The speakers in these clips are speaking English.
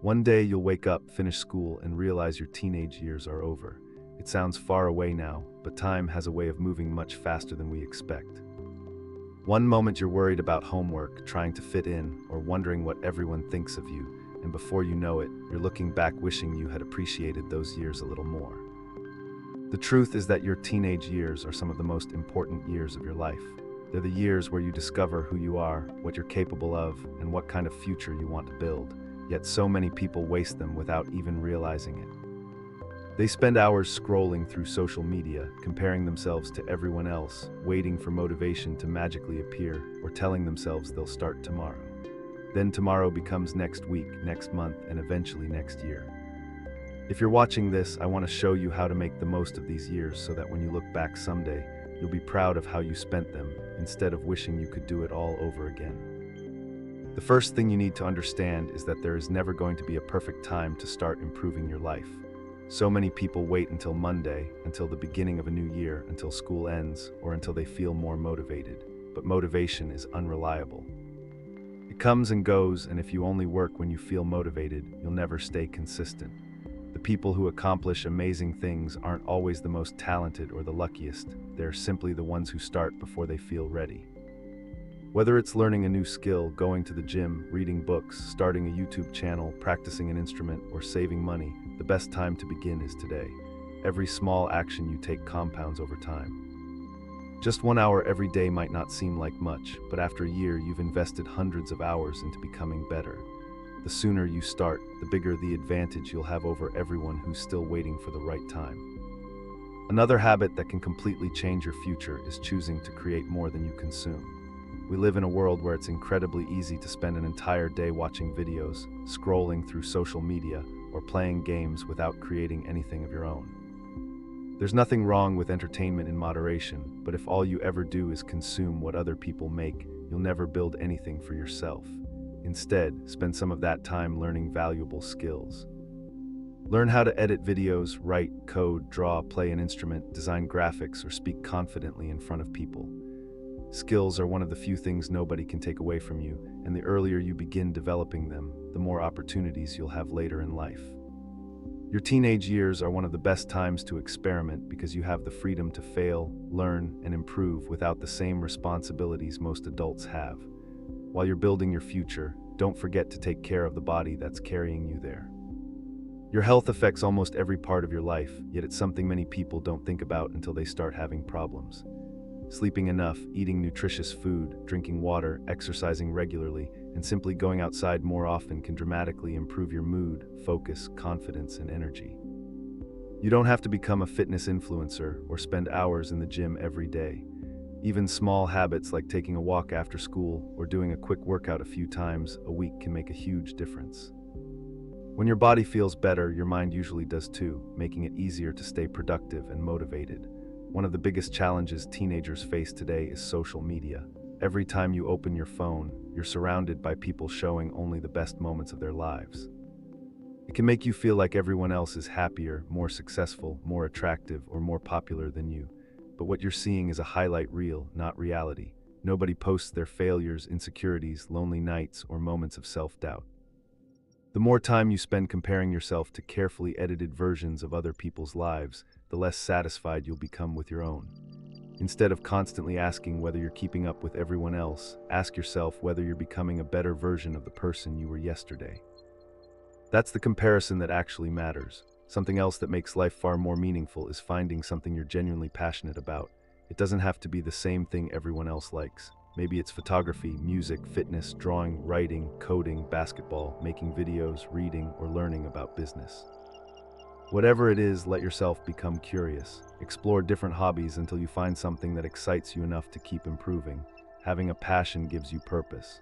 One day you'll wake up, finish school, and realize your teenage years are over. It sounds far away now, but time has a way of moving much faster than we expect. One moment you're worried about homework, trying to fit in, or wondering what everyone thinks of you, and before you know it, you're looking back wishing you had appreciated those years a little more. The truth is that your teenage years are some of the most important years of your life. They're the years where you discover who you are, what you're capable of, and what kind of future you want to build. Yet so many people waste them without even realizing it. They spend hours scrolling through social media, comparing themselves to everyone else, waiting for motivation to magically appear, or telling themselves they'll start tomorrow. Then tomorrow becomes next week, next month, and eventually next year. If you're watching this, I want to show you how to make the most of these years so that when you look back someday, you'll be proud of how you spent them, instead of wishing you could do it all over again. The first thing you need to understand is that there is never going to be a perfect time to start improving your life. So many people wait until Monday, until the beginning of a new year, until school ends, or until they feel more motivated. But motivation is unreliable. It comes and goes, and if you only work when you feel motivated, you'll never stay consistent. The people who accomplish amazing things aren't always the most talented or the luckiest. They're simply the ones who start before they feel ready. Whether it's learning a new skill, going to the gym, reading books, starting a YouTube channel, practicing an instrument, or saving money, the best time to begin is today. Every small action you take compounds over time. Just 1 hour every day might not seem like much, but after a year you've invested hundreds of hours into becoming better. The sooner you start, the bigger the advantage you'll have over everyone who's still waiting for the right time. Another habit that can completely change your future is choosing to create more than you consume. We live in a world where it's incredibly easy to spend an entire day watching videos, scrolling through social media, or playing games without creating anything of your own. There's nothing wrong with entertainment in moderation, but if all you ever do is consume what other people make, you'll never build anything for yourself. Instead, spend some of that time learning valuable skills. Learn how to edit videos, write, code, draw, play an instrument, design graphics, or speak confidently in front of people. Skills are one of the few things nobody can take away from you, and the earlier you begin developing them, the more opportunities you'll have later in life. Your teenage years are one of the best times to experiment because you have the freedom to fail, learn, and improve without the same responsibilities most adults have. While you're building your future, don't forget to take care of the body that's carrying you there. Your health affects almost every part of your life, yet it's something many people don't think about until they start having problems. Sleeping enough, eating nutritious food, drinking water, exercising regularly, and simply going outside more often can dramatically improve your mood, focus, confidence, and energy. You don't have to become a fitness influencer or spend hours in the gym every day. Even small habits like taking a walk after school or doing a quick workout a few times a week can make a huge difference. When your body feels better, your mind usually does too, making it easier to stay productive and motivated. One of the biggest challenges teenagers face today is social media. Every time you open your phone, you're surrounded by people showing only the best moments of their lives. It can make you feel like everyone else is happier, more successful, more attractive, or more popular than you. But what you're seeing is a highlight reel, not reality. Nobody posts their failures, insecurities, lonely nights, or moments of self-doubt. The more time you spend comparing yourself to carefully edited versions of other people's lives, the less satisfied you'll become with your own. Instead of constantly asking whether you're keeping up with everyone else, ask yourself whether you're becoming a better version of the person you were yesterday. That's the comparison that actually matters. Something else that makes life far more meaningful is finding something you're genuinely passionate about. It doesn't have to be the same thing everyone else likes. Maybe it's photography, music, fitness, drawing, writing, coding, basketball, making videos, reading, or learning about business. Whatever it is, let yourself become curious. Explore different hobbies until you find something that excites you enough to keep improving. Having a passion gives you purpose.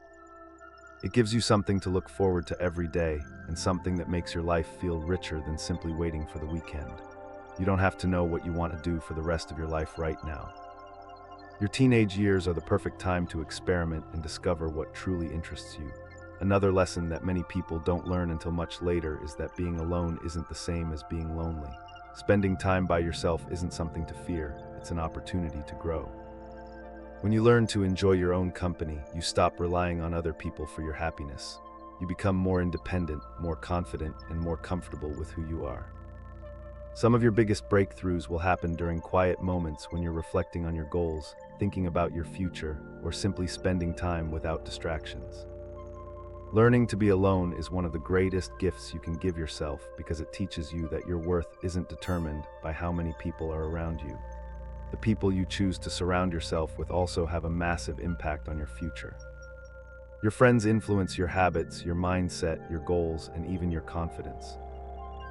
It gives you something to look forward to every day, and something that makes your life feel richer than simply waiting for the weekend. You don't have to know what you want to do for the rest of your life right now. Your teenage years are the perfect time to experiment and discover what truly interests you. Another lesson that many people don't learn until much later is that being alone isn't the same as being lonely. Spending time by yourself isn't something to fear, it's an opportunity to grow. When you learn to enjoy your own company, you stop relying on other people for your happiness. You become more independent, more confident, and more comfortable with who you are. Some of your biggest breakthroughs will happen during quiet moments when you're reflecting on your goals, thinking about your future, or simply spending time without distractions. Learning to be alone is one of the greatest gifts you can give yourself because it teaches you that your worth isn't determined by how many people are around you. The people you choose to surround yourself with also have a massive impact on your future. Your friends influence your habits, your mindset, your goals, and even your confidence.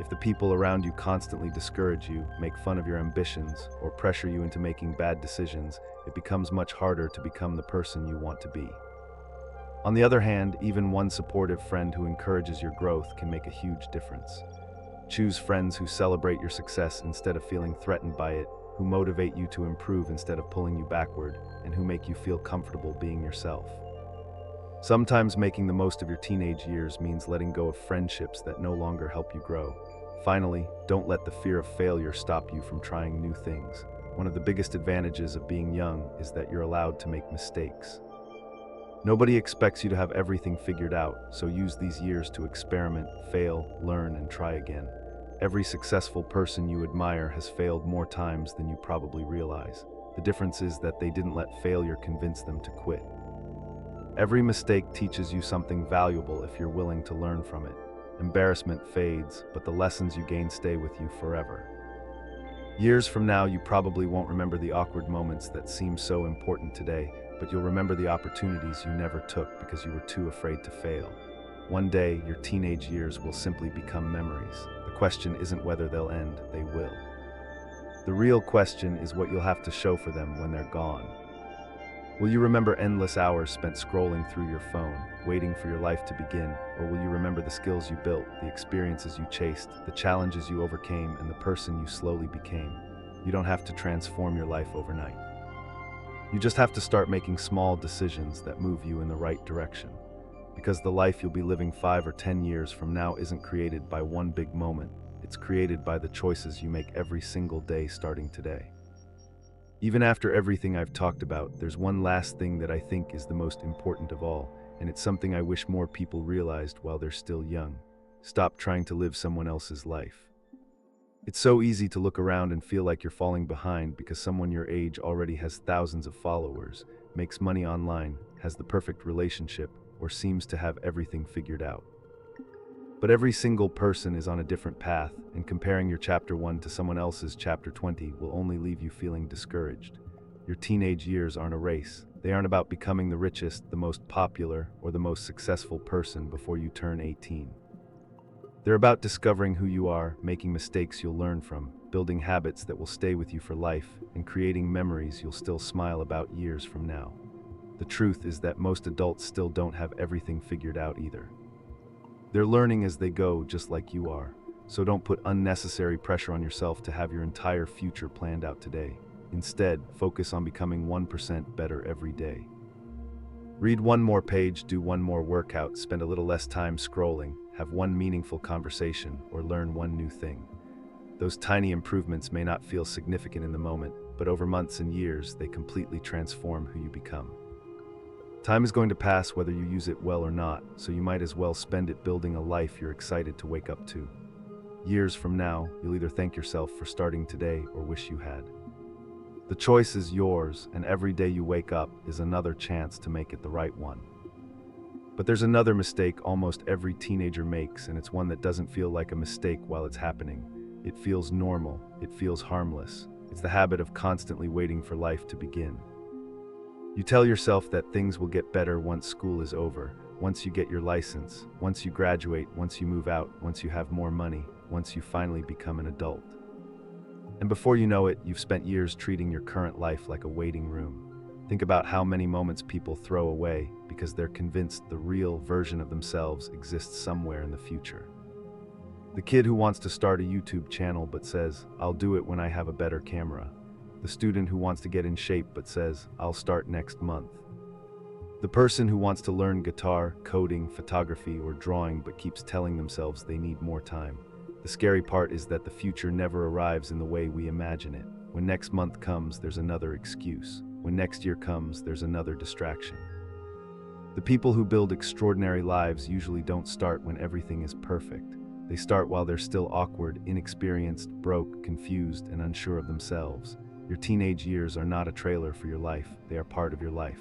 If the people around you constantly discourage you, make fun of your ambitions, or pressure you into making bad decisions, it becomes much harder to become the person you want to be. On the other hand, even one supportive friend who encourages your growth can make a huge difference. Choose friends who celebrate your success instead of feeling threatened by it, who motivate you to improve instead of pulling you backward, and who make you feel comfortable being yourself. Sometimes making the most of your teenage years means letting go of friendships that no longer help you grow. Finally, don't let the fear of failure stop you from trying new things. One of the biggest advantages of being young is that you're allowed to make mistakes. Nobody expects you to have everything figured out, so use these years to experiment, fail, learn, and try again. Every successful person you admire has failed more times than you probably realize. The difference is that they didn't let failure convince them to quit. Every mistake teaches you something valuable if you're willing to learn from it. Embarrassment fades, but the lessons you gain stay with you forever. Years from now, you probably won't remember the awkward moments that seem so important today, but you'll remember the opportunities you never took because you were too afraid to fail. One day, your teenage years will simply become memories. The question isn't whether they'll end, they will. The real question is what you'll have to show for them when they're gone. Will you remember endless hours spent scrolling through your phone, waiting for your life to begin, or will you remember the skills you built, the experiences you chased, the challenges you overcame, and the person you slowly became? You don't have to transform your life overnight. You just have to start making small decisions that move you in the right direction. Because the life you'll be living 5 or 10 years from now isn't created by one big moment, it's created by the choices you make every single day starting today. Even after everything I've talked about, there's one last thing that I think is the most important of all, and it's something I wish more people realized while they're still young. Stop trying to live someone else's life. It's so easy to look around and feel like you're falling behind because someone your age already has thousands of followers, makes money online, has the perfect relationship, or seems to have everything figured out. But every single person is on a different path, and comparing your chapter 1 to someone else's chapter 20 will only leave you feeling discouraged. Your teenage years aren't a race. They aren't about becoming the richest, the most popular, or the most successful person before you turn 18. They're about discovering who you are, making mistakes you'll learn from, building habits that will stay with you for life, and creating memories you'll still smile about years from now. The truth is that most adults still don't have everything figured out either. They're learning as they go, just like you are. So don't put unnecessary pressure on yourself to have your entire future planned out today. Instead, focus on becoming 1% better every day. Read one more page, do one more workout, spend a little less time scrolling, have one meaningful conversation, or learn one new thing. Those tiny improvements may not feel significant in the moment, but over months and years, they completely transform who you become. Time is going to pass whether you use it well or not, so you might as well spend it building a life you're excited to wake up to. Years from now, you'll either thank yourself for starting today or wish you had. The choice is yours, and every day you wake up is another chance to make it the right one. But there's another mistake almost every teenager makes, and it's one that doesn't feel like a mistake while it's happening. It feels normal, it feels harmless. It's the habit of constantly waiting for life to begin. You tell yourself that things will get better once school is over, once you get your license, once you graduate, once you move out, once you have more money, once you finally become an adult. And before you know it, you've spent years treating your current life like a waiting room. Think about how many moments people throw away because they're convinced the real version of themselves exists somewhere in the future. The kid who wants to start a YouTube channel but says, "I'll do it when I have a better camera." The student who wants to get in shape but says, "I'll start next month." The person who wants to learn guitar, coding, photography, or drawing but keeps telling themselves they need more time. The scary part is that the future never arrives in the way we imagine it. When next month comes, there's another excuse. When next year comes, there's another distraction. The people who build extraordinary lives usually don't start when everything is perfect. They start while they're still awkward, inexperienced, broke, confused, and unsure of themselves. Your teenage years are not a trailer for your life, they are part of your life.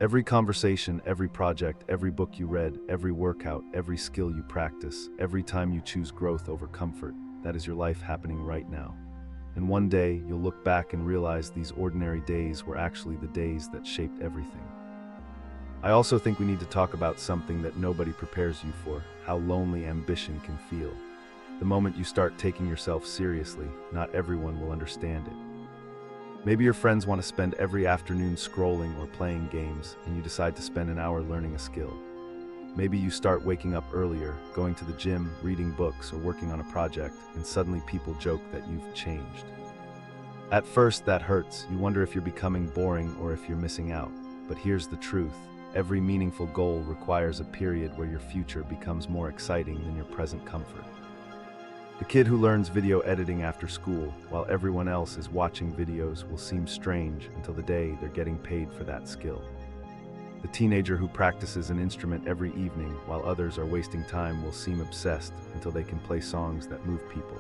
Every conversation, every project, every book you read, every workout, every skill you practice, every time you choose growth over comfort, that is your life happening right now. And one day, you'll look back and realize these ordinary days were actually the days that shaped everything. I also think we need to talk about something that nobody prepares you for, how lonely ambition can feel. The moment you start taking yourself seriously, not everyone will understand it. Maybe your friends want to spend every afternoon scrolling or playing games, and you decide to spend an hour learning a skill. Maybe you start waking up earlier, going to the gym, reading books, or working on a project, and suddenly people joke that you've changed. At first, that hurts. You wonder if you're becoming boring or if you're missing out. But here's the truth. Every meaningful goal requires a period where your future becomes more exciting than your present comfort. The kid who learns video editing after school, while everyone else is watching videos, will seem strange until the day they're getting paid for that skill. The teenager who practices an instrument every evening while others are wasting time will seem obsessed until they can play songs that move people.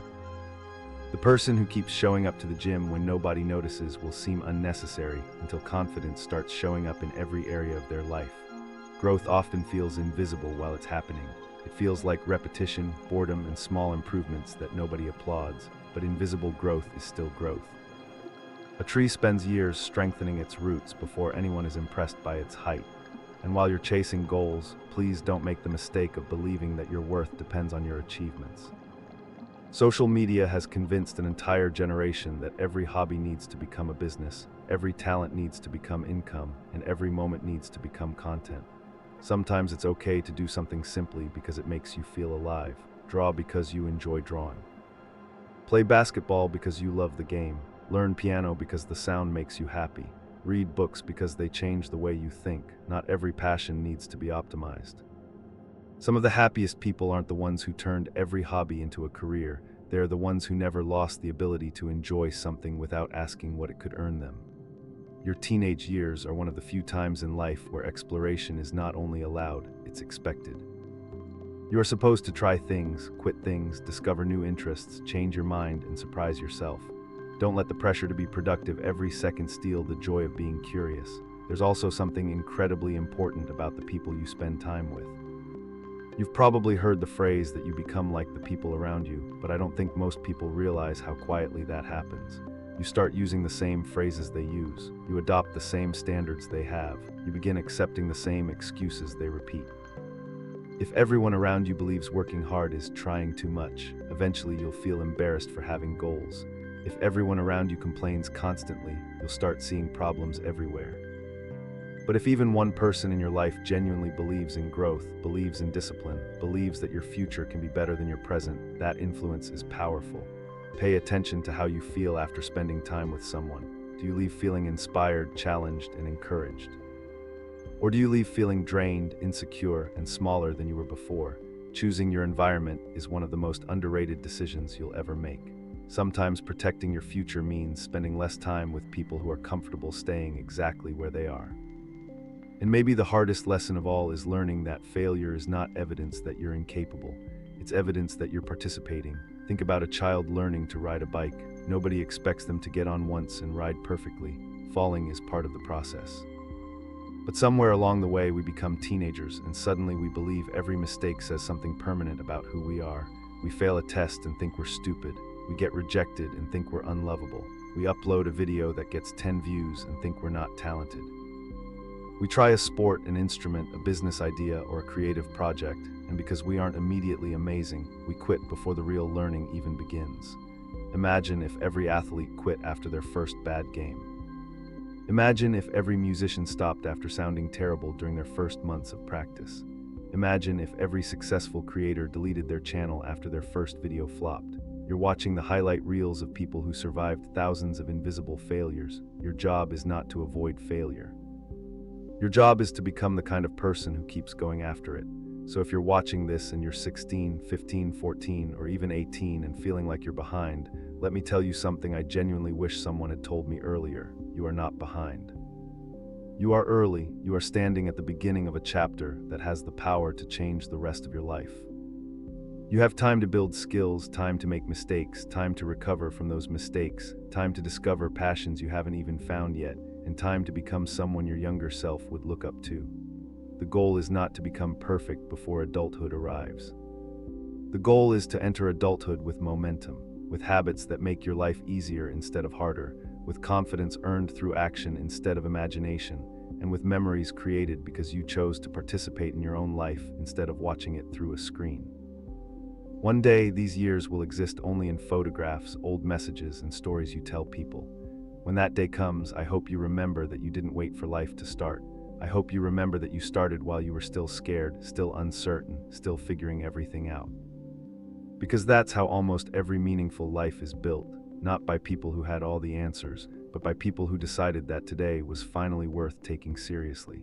The person who keeps showing up to the gym when nobody notices will seem unnecessary until confidence starts showing up in every area of their life. Growth often feels invisible while it's happening. It feels like repetition, boredom, and small improvements that nobody applauds, but invisible growth is still growth. A tree spends years strengthening its roots before anyone is impressed by its height. And while you're chasing goals, please don't make the mistake of believing that your worth depends on your achievements. Social media has convinced an entire generation that every hobby needs to become a business, every talent needs to become income, and every moment needs to become content. Sometimes it's okay to do something simply because it makes you feel alive. Draw because you enjoy drawing. Play basketball because you love the game. Learn piano because the sound makes you happy. Read books because they change the way you think. Not every passion needs to be optimized. Some of the happiest people aren't the ones who turned every hobby into a career. They're the ones who never lost the ability to enjoy something without asking what it could earn them. Your teenage years are one of the few times in life where exploration is not only allowed, it's expected. You are supposed to try things, quit things, discover new interests, change your mind, and surprise yourself. Don't let the pressure to be productive every second steal the joy of being curious. There's also something incredibly important about the people you spend time with. You've probably heard the phrase that you become like the people around you, but I don't think most people realize how quietly that happens. You start using the same phrases they use. You adopt the same standards they have. You begin accepting the same excuses they repeat. If everyone around you believes working hard is trying too much, eventually you'll feel embarrassed for having goals. If everyone around you complains constantly, you'll start seeing problems everywhere. But if even one person in your life genuinely believes in growth, believes in discipline, believes that your future can be better than your present, that influence is powerful. Pay attention to how you feel after spending time with someone. Do you leave feeling inspired, challenged, and encouraged? Or do you leave feeling drained, insecure, and smaller than you were before? Choosing your environment is one of the most underrated decisions you'll ever make. Sometimes protecting your future means spending less time with people who are comfortable staying exactly where they are. And maybe the hardest lesson of all is learning that failure is not evidence that you're incapable. It's evidence that you're participating. Think about a child learning to ride a bike. Nobody expects them to get on once and ride perfectly. Falling is part of the process. But somewhere along the way we become teenagers, and suddenly we believe every mistake says something permanent about who we are. We fail a test and think we're stupid. We get rejected and think we're unlovable. We upload a video that gets 10 views and think we're not talented. We try a sport, an instrument, a business idea, or a creative project, and because we aren't immediately amazing, we quit before the real learning even begins. Imagine if every athlete quit after their first bad game. Imagine if every musician stopped after sounding terrible during their first months of practice. Imagine if every successful creator deleted their channel after their first video flopped. You're watching the highlight reels of people who survived thousands of invisible failures. Your job is not to avoid failure. Your job is to become the kind of person who keeps going after it. So if you're watching this and you're 16, 15, 14, or even 18 and feeling like you're behind, let me tell you something I genuinely wish someone had told me earlier. You are not behind. You are early, you are standing at the beginning of a chapter that has the power to change the rest of your life. You have time to build skills, time to make mistakes, time to recover from those mistakes, time to discover passions you haven't even found yet, and time to become someone your younger self would look up to. The goal is not to become perfect before adulthood arrives. The goal is to enter adulthood with momentum, with habits that make your life easier instead of harder, with confidence earned through action instead of imagination, and with memories created because you chose to participate in your own life instead of watching it through a screen. One day, these years will exist only in photographs, old messages, and stories you tell people. When that day comes, I hope you remember that you didn't wait for life to start. I hope you remember that you started while you were still scared, still uncertain, still figuring everything out. Because that's how almost every meaningful life is built, not by people who had all the answers, but by people who decided that today was finally worth taking seriously.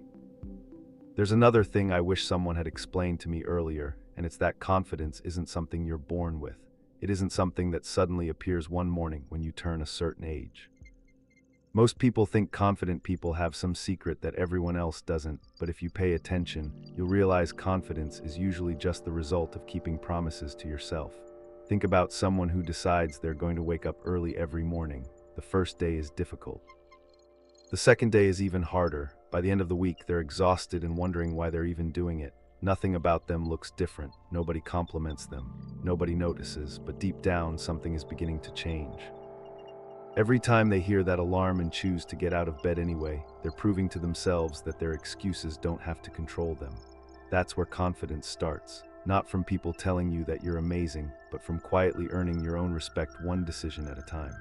There's another thing I wish someone had explained to me earlier, and it's that confidence isn't something you're born with. It isn't something that suddenly appears one morning when you turn a certain age. Most people think confident people have some secret that everyone else doesn't, but if you pay attention, you'll realize confidence is usually just the result of keeping promises to yourself. Think about someone who decides they're going to wake up early every morning. The first day is difficult. The second day is even harder. By the end of the week, they're exhausted and wondering why they're even doing it. Nothing about them looks different. Nobody compliments them. Nobody notices, but deep down, something is beginning to change. Every time they hear that alarm and choose to get out of bed anyway, they're proving to themselves that their excuses don't have to control them. That's where confidence starts. Not from people telling you that you're amazing, but from quietly earning your own respect one decision at a time.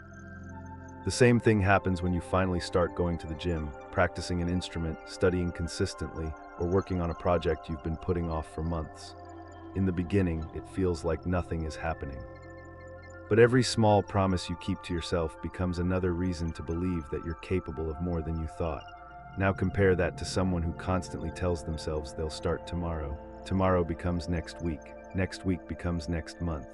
The same thing happens when you finally start going to the gym, practicing an instrument, studying consistently, or working on a project you've been putting off for months. In the beginning, it feels like nothing is happening. But every small promise you keep to yourself becomes another reason to believe that you're capable of more than you thought. Now compare that to someone who constantly tells themselves they'll start tomorrow. Tomorrow becomes next week becomes next month.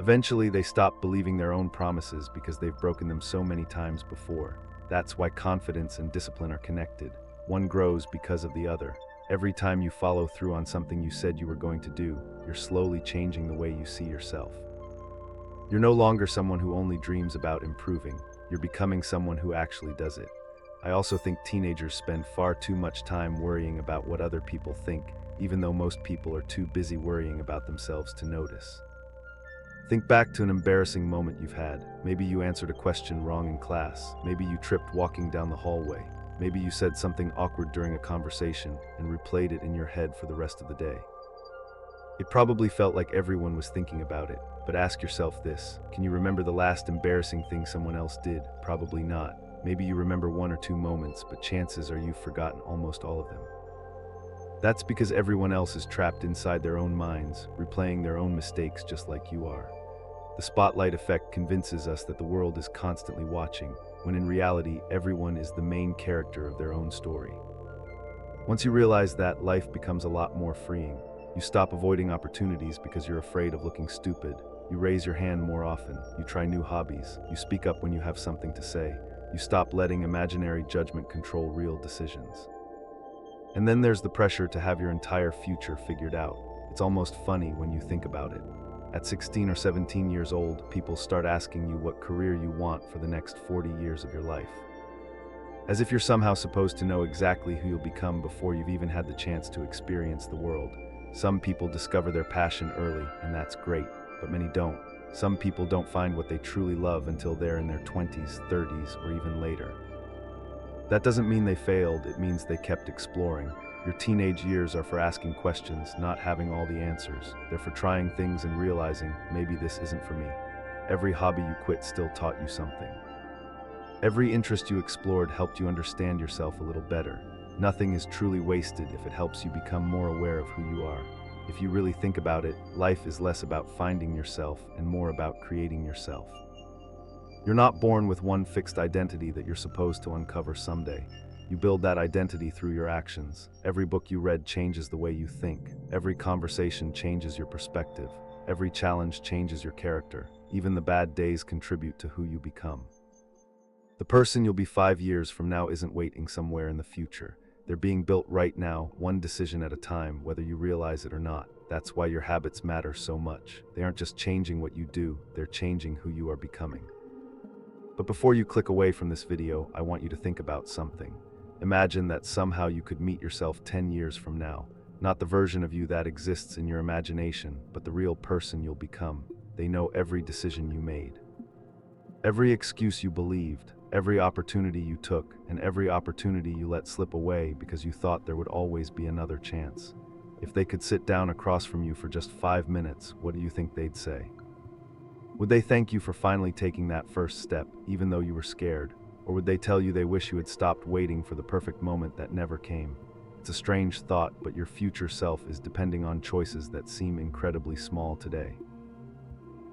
Eventually, they stop believing their own promises because they've broken them so many times before. That's why confidence and discipline are connected. One grows because of the other. Every time you follow through on something you said you were going to do, you're slowly changing the way you see yourself. You're no longer someone who only dreams about improving. You're becoming someone who actually does it. I also think teenagers spend far too much time worrying about what other people think, even though most people are too busy worrying about themselves to notice. Think back to an embarrassing moment you've had. Maybe you answered a question wrong in class. Maybe you tripped walking down the hallway. Maybe you said something awkward during a conversation and replayed it in your head for the rest of the day. It probably felt like everyone was thinking about it, but ask yourself this: can you remember the last embarrassing thing someone else did? Probably not. Maybe you remember one or two moments, but chances are you've forgotten almost all of them. That's because everyone else is trapped inside their own minds, replaying their own mistakes just like you are. The spotlight effect convinces us that the world is constantly watching, when in reality, everyone is the main character of their own story. Once you realize that, life becomes a lot more freeing. You stop avoiding opportunities because you're afraid of looking stupid. You raise your hand more often. You try new hobbies. You speak up when you have something to say. You stop letting imaginary judgment control real decisions. And then there's the pressure to have your entire future figured out. It's almost funny when you think about it. At 16 or 17 years old, people start asking you what career you want for the next 40 years of your life. As if you're somehow supposed to know exactly who you'll become before you've even had the chance to experience the world. Some people discover their passion early, and that's great, but many don't. Some people don't find what they truly love until they're in their 20s, 30s, or even later. That doesn't mean they failed, it means they kept exploring. Your teenage years are for asking questions, not having all the answers. They're for trying things and realizing, maybe this isn't for me. Every hobby you quit still taught you something. Every interest you explored helped you understand yourself a little better. Nothing is truly wasted if it helps you become more aware of who you are. If you really think about it, life is less about finding yourself and more about creating yourself. You're not born with one fixed identity that you're supposed to uncover someday. You build that identity through your actions. Every book you read changes the way you think. Every conversation changes your perspective. Every challenge changes your character. Even the bad days contribute to who you become. The person you'll be 5 years from now isn't waiting somewhere in the future. They're being built right now, one decision at a time, whether you realize it or not. That's why your habits matter so much. They aren't just changing what you do, they're changing who you are becoming. But before you click away from this video, I want you to think about something. Imagine that somehow you could meet yourself 10 years from now. Not the version of you that exists in your imagination, but the real person you'll become. They know every decision you made, every excuse you believed, every opportunity you took, and every opportunity you let slip away because you thought there would always be another chance. If they could sit down across from you for just 5 minutes, what do you think they'd say? Would they thank you for finally taking that first step, even though you were scared? Or would they tell you they wish you had stopped waiting for the perfect moment that never came? It's a strange thought, but your future self is depending on choices that seem incredibly small today.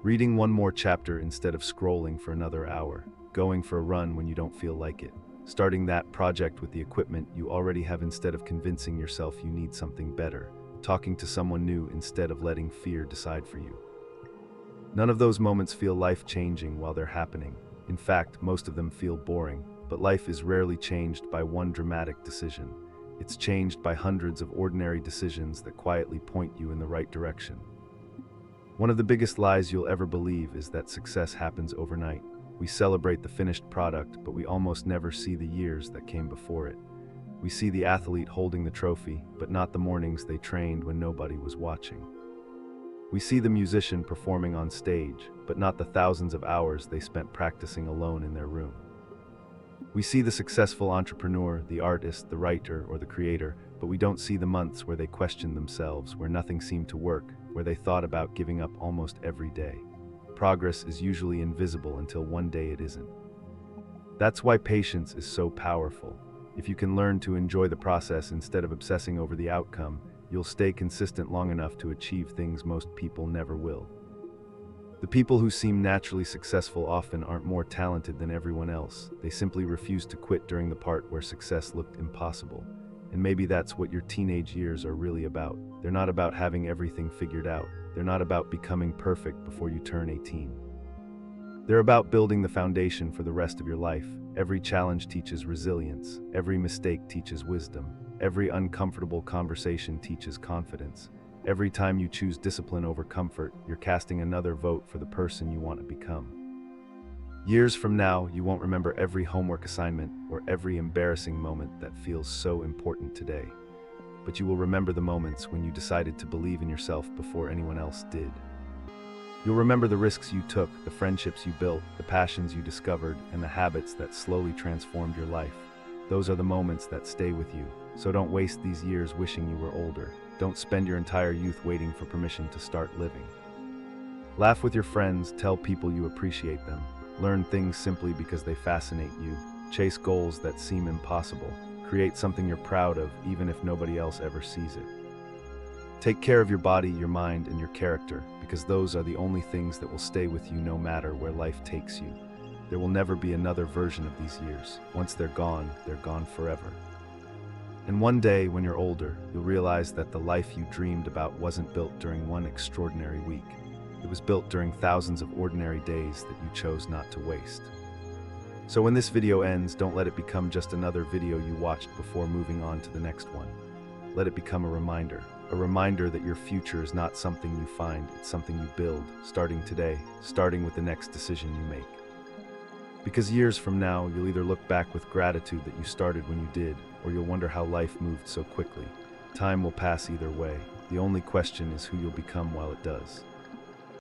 Reading one more chapter instead of scrolling for another hour. Going for a run when you don't feel like it. Starting that project with the equipment you already have instead of convincing yourself you need something better. Talking to someone new instead of letting fear decide for you. None of those moments feel life-changing while they're happening. In fact, most of them feel boring, but life is rarely changed by one dramatic decision. It's changed by hundreds of ordinary decisions that quietly point you in the right direction. One of the biggest lies you'll ever believe is that success happens overnight. We celebrate the finished product, but we almost never see the years that came before it. We see the athlete holding the trophy, but not the mornings they trained when nobody was watching. We see the musician performing on stage, but not the thousands of hours they spent practicing alone in their room. We see the successful entrepreneur, the artist, the writer, or the creator, but we don't see the months where they questioned themselves, where nothing seemed to work, where they thought about giving up almost every day. Progress is usually invisible until one day it isn't. That's why patience is so powerful. If you can learn to enjoy the process instead of obsessing over the outcome, you'll stay consistent long enough to achieve things most people never will. The people who seem naturally successful often aren't more talented than everyone else. They simply refuse to quit during the part where success looked impossible. And maybe that's what your teenage years are really about. They're not about having everything figured out. They're not about becoming perfect before you turn 18. They're about building the foundation for the rest of your life. Every challenge teaches resilience. Every mistake teaches wisdom. Every uncomfortable conversation teaches confidence. Every time you choose discipline over comfort, you're casting another vote for the person you want to become. Years from now, you won't remember every homework assignment or every embarrassing moment that feels so important today. But you will remember the moments when you decided to believe in yourself before anyone else did. You'll remember the risks you took, the friendships you built, the passions you discovered, and the habits that slowly transformed your life. Those are the moments that stay with you. So don't waste these years wishing you were older. Don't spend your entire youth waiting for permission to start living. Laugh with your friends, tell people you appreciate them. Learn things simply because they fascinate you. Chase goals that seem impossible. Create something you're proud of, even if nobody else ever sees it. Take care of your body, your mind, and your character, because those are the only things that will stay with you no matter where life takes you. There will never be another version of these years. Once they're gone forever. And one day, when you're older, you'll realize that the life you dreamed about wasn't built during one extraordinary week. It was built during thousands of ordinary days that you chose not to waste. So when this video ends, don't let it become just another video you watched before moving on to the next one. Let it become a reminder that your future is not something you find, it's something you build, starting today, starting with the next decision you make. Because years from now, you'll either look back with gratitude that you started when you did, or you'll wonder how life moved so quickly. Time will pass either way. The only question is who you'll become while it does.